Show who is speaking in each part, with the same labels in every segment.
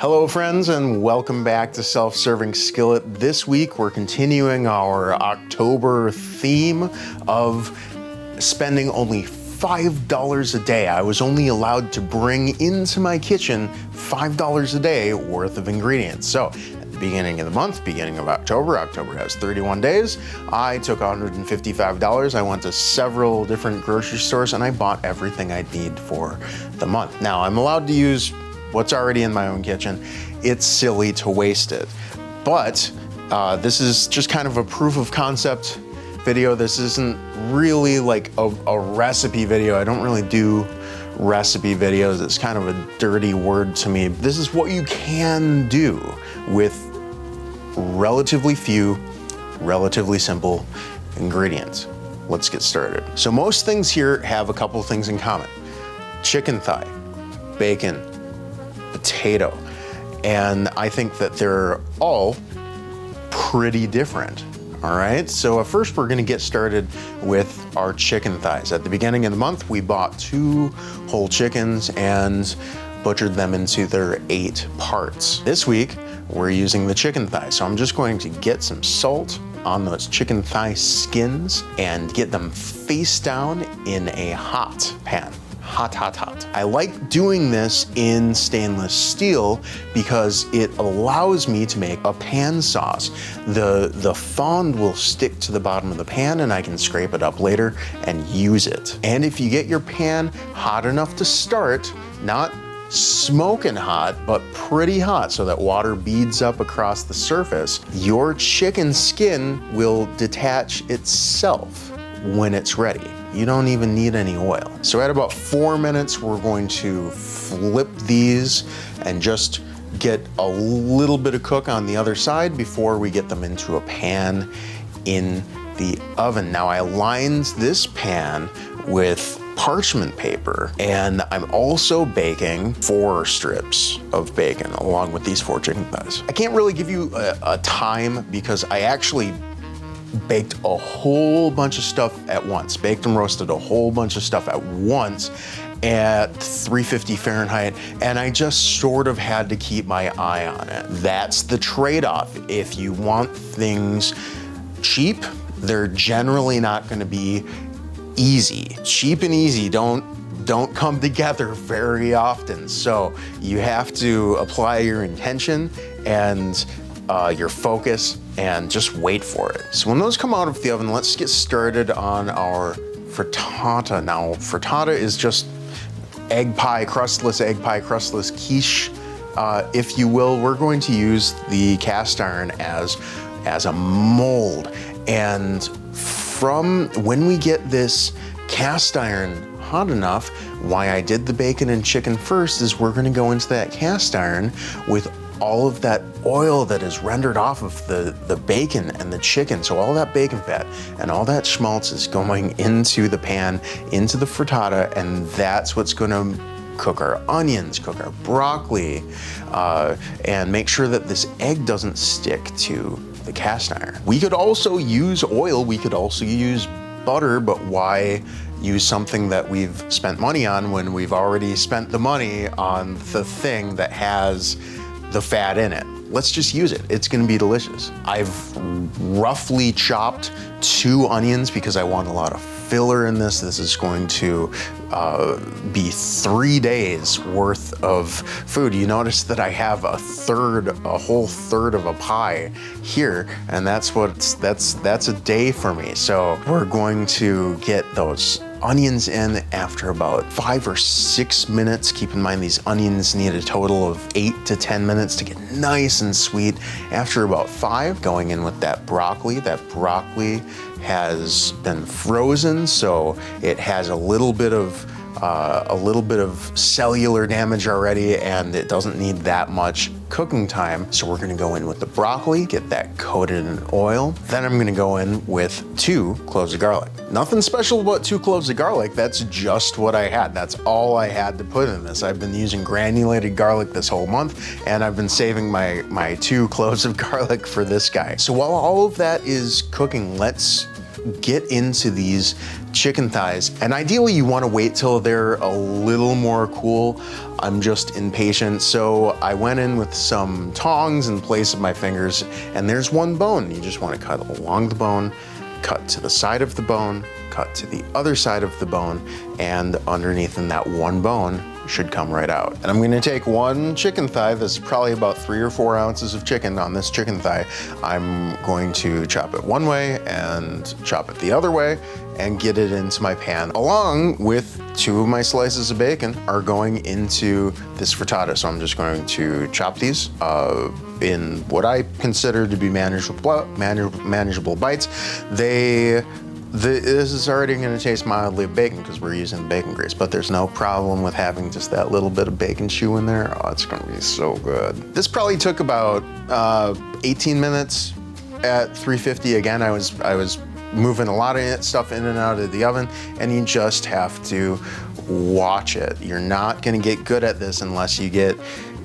Speaker 1: Hello friends, and welcome back to Self-Serving Skillet. This week we're continuing our October theme of spending only $5 a day. I was only allowed to bring into my kitchen $5 a day worth of ingredients. So at the beginning of the month, beginning of October has 31 days, I took $155. I went to several different grocery stores and I bought everything I'd need for the month. Now I'm allowed to use what's already in my own kitchen. It's silly to waste it. But this is just kind of a proof of concept video. This isn't really like a recipe video. I don't really do recipe videos. It's kind of a dirty word to me. This is what you can do with relatively few, relatively simple ingredients. Let's get started. So most things here have a couple things in common. Chicken thigh, bacon, potato, and I think that they're all pretty different. All right, so first we're gonna get started with our chicken thighs. At the beginning of the month, we bought 2 whole chickens and butchered them into their 8 parts. This week, we're using the chicken thigh. So I'm just going to get some salt on those chicken thigh skins and get them face down in a hot pan. Hot. I like doing this in stainless steel because it allows me to make a pan sauce. The fond will stick to the bottom of the pan and I can scrape it up later and use it. And if you get your pan hot enough to start, not smoking hot, but pretty hot so that water beads up across the surface, your chicken skin will detach itself when it's ready. You don't even need any oil. So at about 4 minutes, we're going to flip these and just get a little bit of cook on the other side before we get them into a pan in the oven. Now I lined this pan with parchment paper, and I'm also baking 4 strips of bacon along with these 4 chicken thighs. I can't really give you a time because I actually baked a whole bunch of stuff at once. Baked and roasted a whole bunch of stuff at once at 350 Fahrenheit, and I just sort of had to keep my eye on it. That's the trade-off. If you want things cheap, they're generally not gonna be easy. Cheap and easy don't come together very often. So you have to apply your intention and your focus and just wait for it. So when those come out of the oven, let's get started on our frittata. Now, frittata is just egg pie, crustless quiche, if you will. We're going to use the cast iron as a mold. And from when we get this cast iron hot enough, why I did the bacon and chicken first is we're gonna go into that cast iron with all of that oil that is rendered off of the bacon and the chicken. So all that bacon fat and all that schmaltz is going into the pan, into the frittata, and that's what's gonna cook our onions, cook our broccoli, and make sure that this egg doesn't stick to the cast iron. We could also use oil, we could also use butter, but why use something that we've spent money on when we've already spent the money on the thing that has the fat in it? Let's just use it. It's gonna be delicious. I've roughly chopped 2 onions because I want a lot of filler in this. This is going to be 3 days worth of food. You notice that I have a whole third of a pie here, and that's a day for me. So we're going to get those onions in after about 5 or 6 minutes. Keep in mind these onions need a total of 8 to 10 minutes to get nice and sweet. After about 5, going in with that broccoli. That broccoli has been frozen, so it has a little bit of cellular damage already, and it doesn't need that much cooking time. So we're gonna go in with the broccoli, get that coated in oil. Then I'm gonna go in with 2 cloves of garlic. Nothing special about 2 cloves of garlic. That's just what I had. That's all I had to put in this. I've been using granulated garlic this whole month, and I've been saving my 2 cloves of garlic for this guy. So while all of that is cooking, let's get into these chicken thighs. And ideally you want to wait till they're a little more cool. I'm just impatient. So I went in with some tongs in place of my fingers, and there's one bone. You just want to cut along the bone, cut to the side of the bone, cut to the other side of the bone, and underneath in that one bone should come right out. And I'm gonna take one chicken thigh, that's probably about 3 or 4 ounces of chicken on this chicken thigh. I'm going to chop it one way and chop it the other way and get it into my pan, along with 2 of my slices of bacon are going into this frittata. So I'm just going to chop these in what I consider to be manageable bites. This is already gonna taste mildly of bacon because we're using bacon grease, but there's no problem with having just that little bit of bacon chew in there. Oh, it's gonna be so good. This probably took about 18 minutes at 350. Again, I was moving a lot of stuff in and out of the oven, and you just have to watch it. You're not gonna get good at this unless you get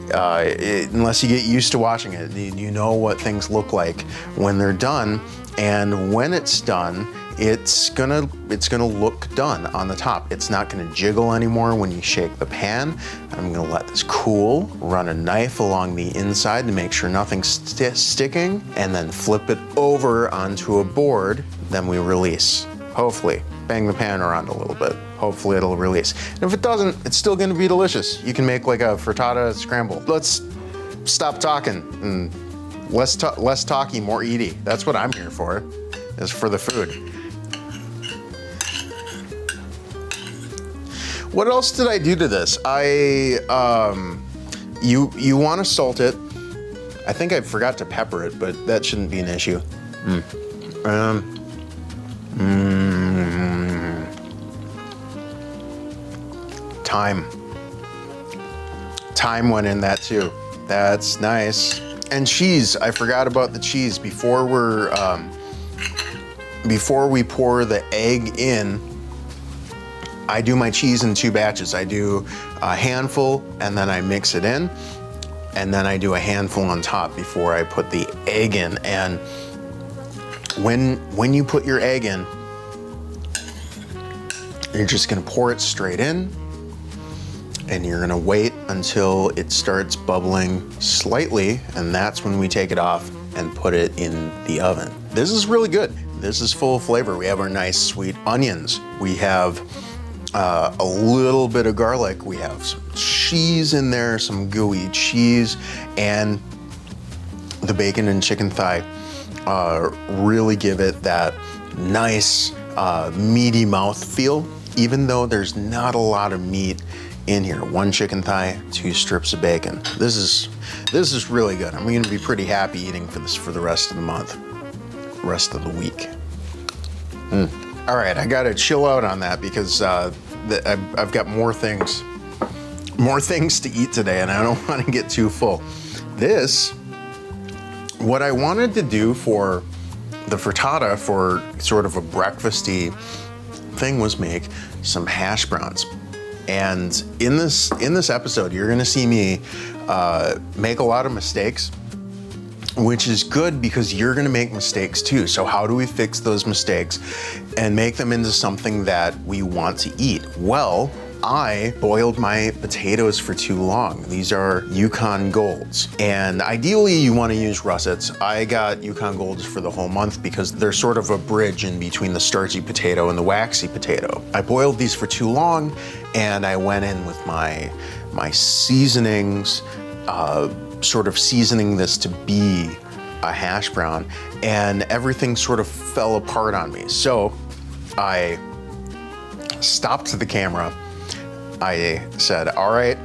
Speaker 1: used to watching it. You know what things look like when they're done, and when it's done, it's gonna look done on the top. It's not gonna jiggle anymore when you shake the pan. I'm gonna let this cool, run a knife along the inside to make sure nothing's sticking, and then flip it over onto a board. Then we release, hopefully. Bang the pan around a little bit. Hopefully it'll release. And if it doesn't, it's still gonna be delicious. You can make like a frittata scramble. Let's stop talking and less talky, more eaty. That's what I'm here for, is for the food. What else did I do to this? You want to salt it. I think I forgot to pepper it, but that shouldn't be an issue. Thyme went in that too. That's nice. And cheese, I forgot about the cheese. Before we pour the egg in, I do my cheese in 2 batches. I do a handful and then I mix it in, and then I do a handful on top before I put the egg in. And when you put your egg in, you're just gonna pour it straight in, and you're gonna wait until it starts bubbling slightly, and that's when we take it off and put it in the oven. This is really good. This is full of flavor. We have our nice sweet onions. We have a little bit of garlic. We have some cheese in there, some gooey cheese, and the bacon and chicken thigh really give it that nice meaty mouth feel, even though there's not a lot of meat in here. 1 chicken thigh, 2 strips of bacon. This is really good. I'm gonna be pretty happy eating for this for the rest of the month, rest of the week. All right, I gotta chill out on that because I've got more things to eat today, and I don't want to get too full. What I wanted to do for the frittata, for sort of a breakfasty thing, was make some hash browns. And in this episode, you're gonna see me make a lot of mistakes, which is good because you're gonna make mistakes too. So how do we fix those mistakes and make them into something that we want to eat? Well, I boiled my potatoes for too long. These are Yukon Golds. And ideally you wanna use russets. I got Yukon Golds for the whole month because they're sort of a bridge in between the starchy potato and the waxy potato. I boiled these for too long, and I went in with my seasonings, sort of seasoning this to be a hash brown, and everything sort of fell apart on me. So I stopped the camera. I said, all right,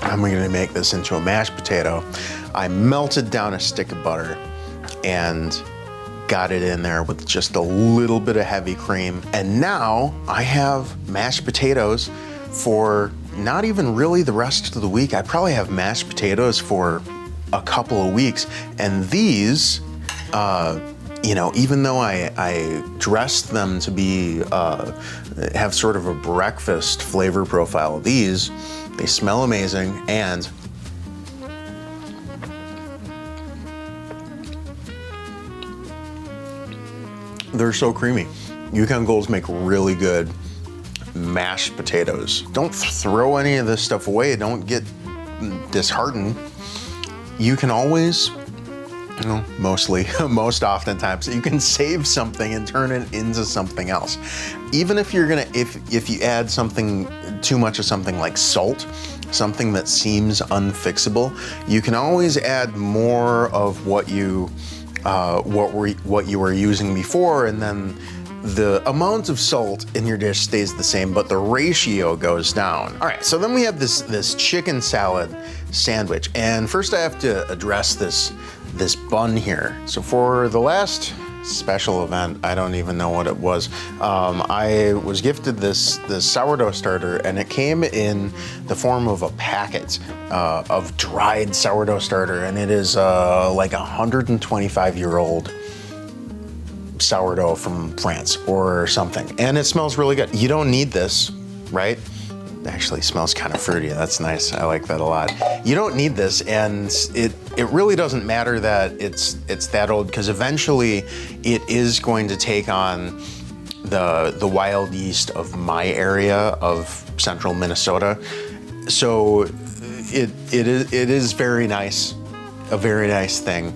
Speaker 1: I'm gonna make this into a mashed potato. I melted down a stick of butter and got it in there with just a little bit of heavy cream. And now I have mashed potatoes for not even really the rest of the week. I probably have mashed potatoes for a couple of weeks. And these, you know, even though I dressed them to be, have sort of a breakfast flavor profile, they smell amazing, and They're so creamy. Yukon Golds make really good mashed potatoes. Don't throw any of this stuff away. Don't get disheartened. You can always, most oftentimes, you can save something and turn it into something else. Even if you're gonna, if you add too much of something like salt, something that seems unfixable, you can always add more of what you were using before, and then the amount of salt in your dish stays the same, but the ratio goes down. All right, so then we have this chicken salad sandwich, and first I have to address this bun here. So for the last special event, I don't even know what it was, I was gifted this sourdough starter, and it came in the form of a packet of dried sourdough starter, and it is like 125-year-old sourdough from France or something, and it smells really good. You don't need this, right? It actually smells kind of fruity. That's nice. I like that a lot. You don't need this, and it really doesn't matter that it's that old, because eventually it is going to take on the wild yeast of my area of central Minnesota. So it is very nice, a very nice thing,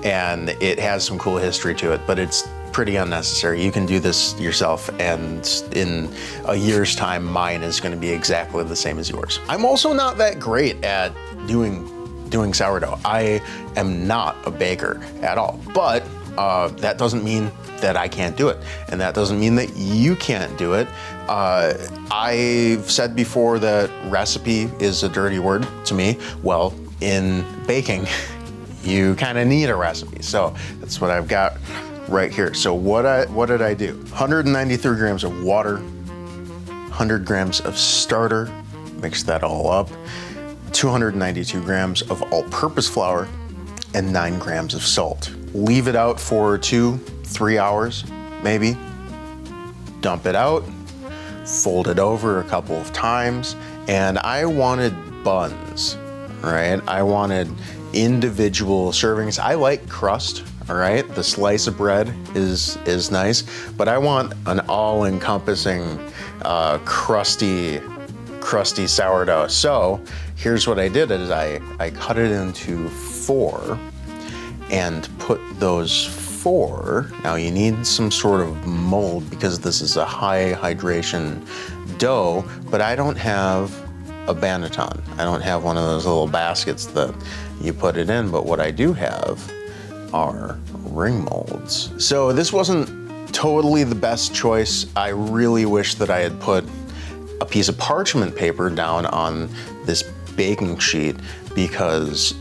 Speaker 1: and it has some cool history to it, but it's pretty unnecessary. You can do this yourself, and in a year's time, mine is going to be exactly the same as yours. I'm also not that great at doing sourdough. I am not a baker at all, but that doesn't mean that I can't do it, and that doesn't mean that you can't do it. I've said before that recipe is a dirty word to me. Well, in baking, you kind of need a recipe, so that's what I've got right here. So what did I do? 193 grams of water, 100 grams of starter, mix that all up, 292 grams of all-purpose flour, and 9 grams of salt. Leave it out for 2-3 hours, maybe. Dump it out, fold it over a couple of times, and I wanted buns, right? I wanted individual servings. I like crust. All right, the slice of bread is nice, but I want an all-encompassing, crusty sourdough. So here's what I did is I cut it into 4 and put those 4. Now you need some sort of mold because this is a high hydration dough, but I don't have a banneton. I don't have one of those little baskets that you put it in, but what I do have are ring molds. So this wasn't totally the best choice. I really wish that I had put a piece of parchment paper down on this baking sheet, because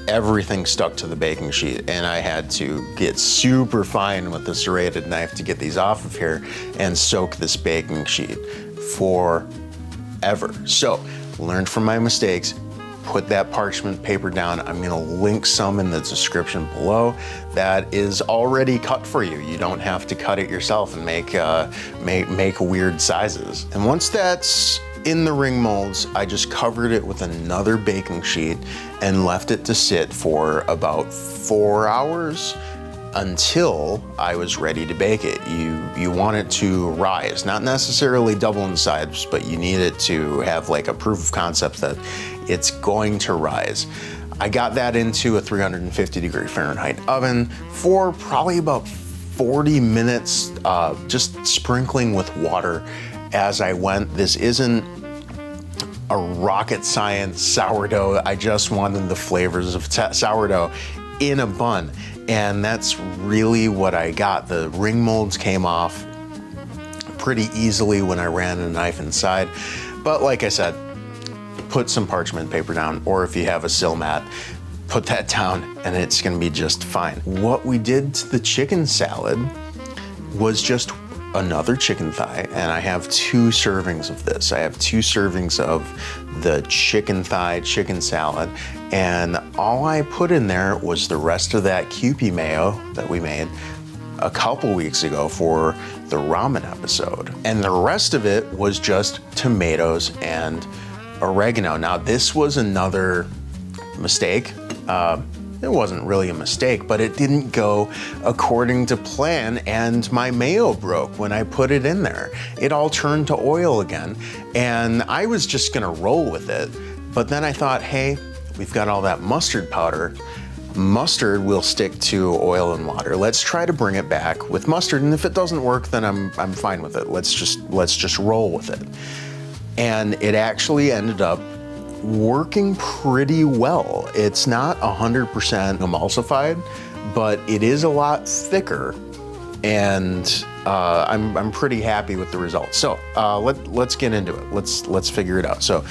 Speaker 1: everything stuck to the baking sheet, and I had to get super fine with the serrated knife to get these off of here and soak this baking sheet forever. So learned from my mistakes. Put that parchment paper down. I'm gonna link some in the description below. That is already cut for you. You don't have to cut it yourself and make weird sizes. And once that's in the ring molds, I just covered it with another baking sheet and left it to sit for about 4 hours until I was ready to bake it. You want it to rise, not necessarily double in size, but you need it to have like a proof of concept that it's going to rise. I got that into a 350-degree Fahrenheit oven for probably about 40 minutes, just sprinkling with water as I went. This isn't a rocket science sourdough. I just wanted the flavors of sourdough in a bun, and that's really what I got. The ring molds came off pretty easily when I ran a knife inside, but like I said, put some parchment paper down, or if you have a sill mat, put that down and it's gonna be just fine. What we did to the chicken salad was just another chicken thigh, and I have 2 servings of this. I have 2 servings of the chicken thigh chicken salad, and all I put in there was the rest of that Kewpie mayo that we made a couple weeks ago for the ramen episode. And the rest of it was just tomatoes and oregano. Now this was another mistake. it wasn't really a mistake, but it didn't go according to plan, and my mayo broke when I put it in there. It all turned to oil again, and I was just gonna roll with it. But then I thought, hey, we've got all that mustard powder. Mustard will stick to oil and water. Let's try to bring it back with mustard, and if it doesn't work, then I'm fine with it. Let's just roll with it. And it actually ended up working pretty well. It's not 100% emulsified, but it is a lot thicker, and I'm pretty happy with the results. So let's get into it. Let's figure it out. So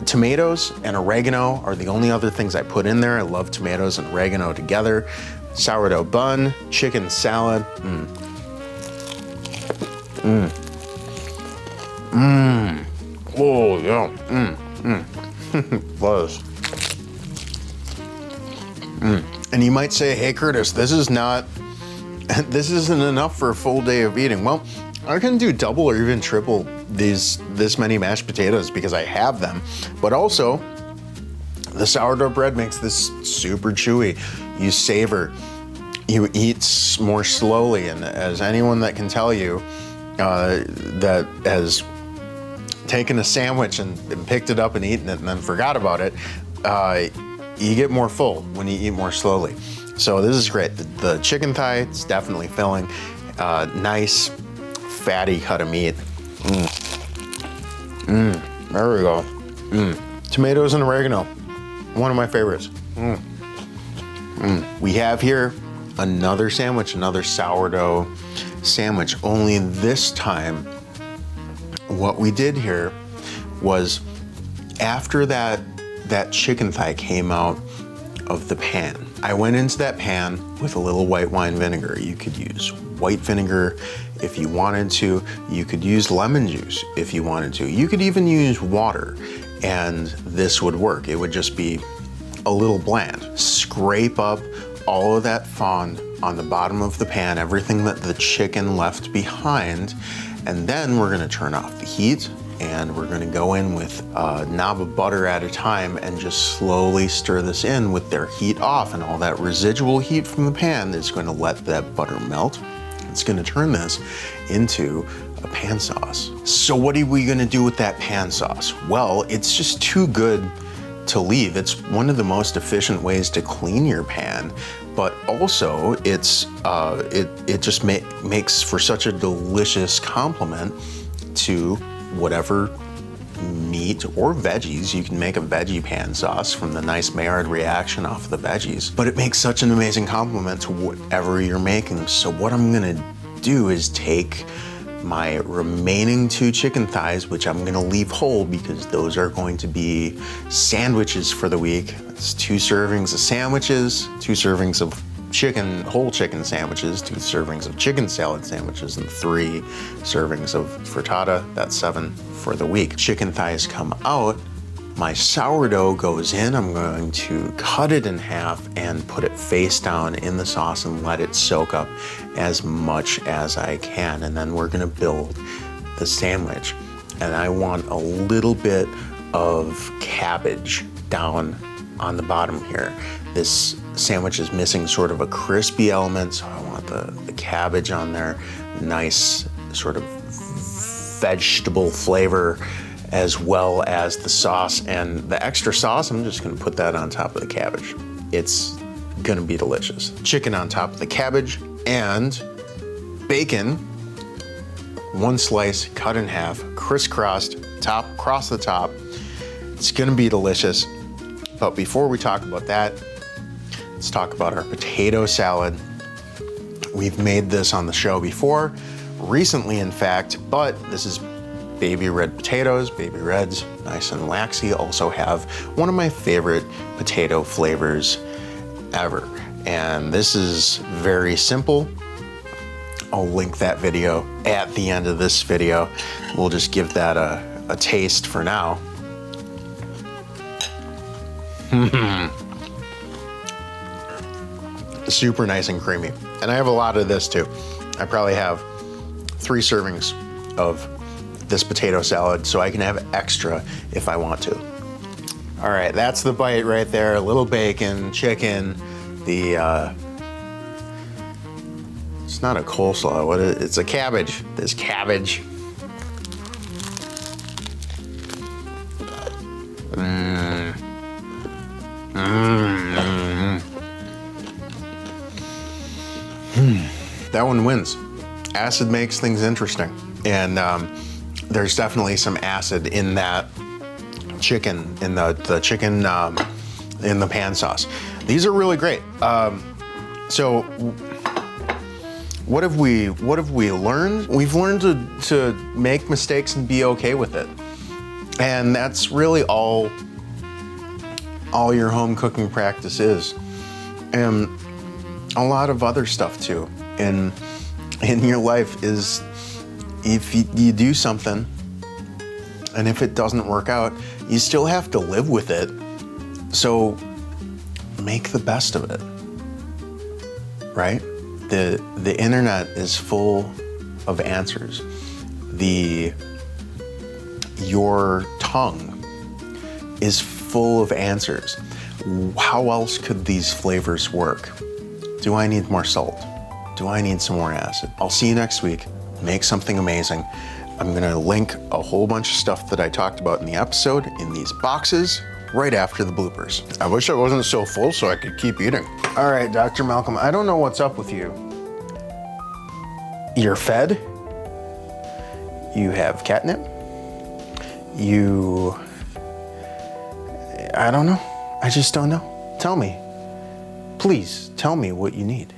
Speaker 1: tomatoes and oregano are the only other things I put in there. I love tomatoes and oregano together. Sourdough bun, chicken salad. Oh yeah. Was. And you might say, hey Curtis, this isn't enough for a full day of eating. Well, I can do double or even triple this many mashed potatoes because I have them. But also, the sourdough bread makes this super chewy. You savor, you eat more slowly, and as anyone that can tell you that has taken a sandwich and picked it up and eaten it and then forgot about it, you get more full when you eat more slowly. So this is great. The chicken thigh, it's definitely filling. Nice, fatty cut of meat. There we go. Tomatoes and oregano, one of my favorites. We have here another sandwich, another sourdough sandwich, only this time what we did here was after that chicken thigh came out of the pan, I went into that pan with a little white wine vinegar. You could use white vinegar if you wanted to. You could use lemon juice if you wanted to. You could even use water, and this would work. It would just be a little bland. Scrape up all of that fond on the bottom of the pan, everything that the chicken left behind, and then we're gonna turn off the heat, and we're gonna go in with a knob of butter at a time and just slowly stir this in with their heat off, and all that residual heat from the pan is gonna let that butter melt. It's gonna turn this into a pan sauce. So what are we gonna do with that pan sauce? Well, it's just too good to leave. It's one of the most efficient ways to clean your pan, but also it just makes for such a delicious complement to whatever meat or veggies. You can make a veggie pan sauce from the nice Maillard reaction off the veggies, but it makes such an amazing complement to whatever you're making. So what I'm gonna do is take my remaining 2 chicken thighs, which I'm gonna leave whole because those are going to be sandwiches for the week. It's 2 servings of sandwiches, 2 servings of whole chicken sandwiches, 2 servings of chicken salad sandwiches, and 3 servings of frittata. That's 7 for the week. Chicken thighs come out, my sourdough goes in. I'm going to cut it in half and put it face down in the sauce and let it soak up as much as I can. And then we're gonna build the sandwich. And I want a little bit of cabbage down on the bottom here. This sandwich is missing sort of a crispy element, so I want the cabbage on there. Nice sort of vegetable flavor, as well as the sauce. And the extra sauce, I'm just gonna put that on top of the cabbage. It's gonna be delicious. Chicken on top of the cabbage, and bacon, 1 slice cut in half, crisscrossed, across the top. It's gonna be delicious. But before we talk about that, let's talk about our potato salad. We've made this on the show before, recently in fact, but this is baby red potatoes. Baby reds, nice and waxy, also have one of my favorite potato flavors ever. And this is very simple. I'll link that video at the end of this video. We'll just give that a taste for now. Super nice and creamy. And I have a lot of this too. I probably have 3 servings of this potato salad, so I can have extra if I want to. All right, that's the bite right there. A little bacon, chicken, it's not a coleslaw, what is it? It's a cabbage. There's cabbage. That one wins. Acid makes things interesting. And there's definitely some acid in that chicken, in the chicken in the pan sauce. These are really great. So what have we learned? We've learned to make mistakes and be okay with it. And that's really all your home cooking practice is. And a lot of other stuff too in your life is, if you do something and if it doesn't work out, you still have to live with it. So make the best of it, right? The internet is full of answers. Your tongue is full of answers. How else could these flavors work? Do I need more salt? Do I need some more acid? I'll see you next week. Make something amazing. I'm gonna link a whole bunch of stuff that I talked about in the episode in these boxes right after the bloopers. I wish I wasn't so full so I could keep eating. All right, Dr. Malcolm, I don't know what's up with you. You're fed. You have catnip. I don't know. I just don't know. Tell me. Please tell me what you need.